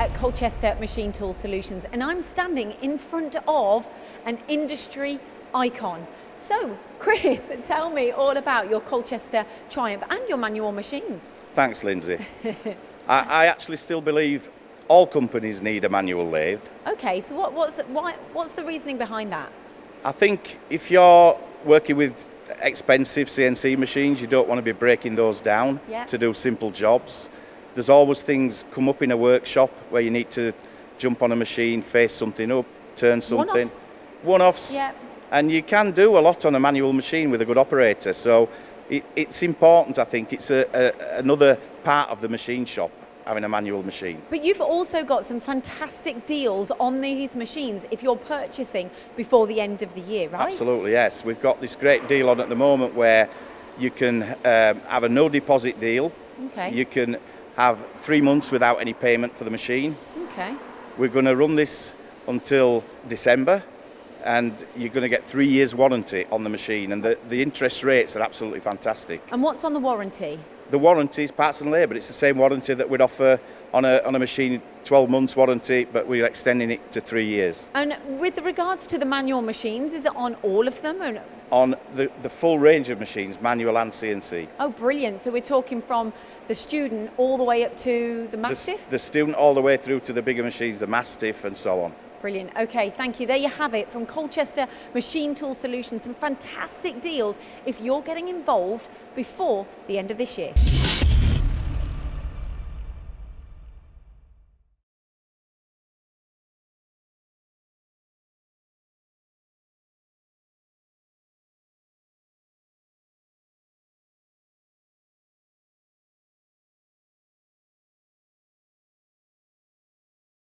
at Colchester Machine Tool Solutions, and I'm standing in front of an industry icon. So, Chris, tell me all about your Colchester Triumph and your manual machines. Thanks, Lindsay. I actually still believe all companies need a manual lathe. Okay, so what's the reasoning behind that? I think if you're working with expensive CNC machines, you don't want to be breaking those down to do simple jobs. There's always things come up in a workshop where you need to jump on a machine, face something up, turn something. One-offs. Yeah. And you can do a lot on a manual machine with a good operator. So it's important, I think. It's another part of the machine shop, having a manual machine. But you've also got some fantastic deals on these machines if you're purchasing before the end of the year, right? Absolutely, yes. We've got this great deal on at the moment where you can have a no deposit deal. Okay. You can have 3 months without any payment for the machine. Okay. We're going to run this until December, and you're going to get 3 years warranty on the machine, and the interest rates are absolutely fantastic. And what's on the warranty? The warranty is parts and labour. It's the same warranty that we'd offer on a machine, 12 months warranty, but we're extending it to 3 years. And with regards to the manual machines, is it on all of them? Or? On the full range of machines, manual and CNC. Oh, brilliant. So we're talking from the student all the way up to the Mastiff? The student all the way through to the bigger machines, the Mastiff and so on. Brilliant. Okay, thank you. There you have it from Colchester Machine Tool Solutions. Some fantastic deals if you're getting involved before the end of this year.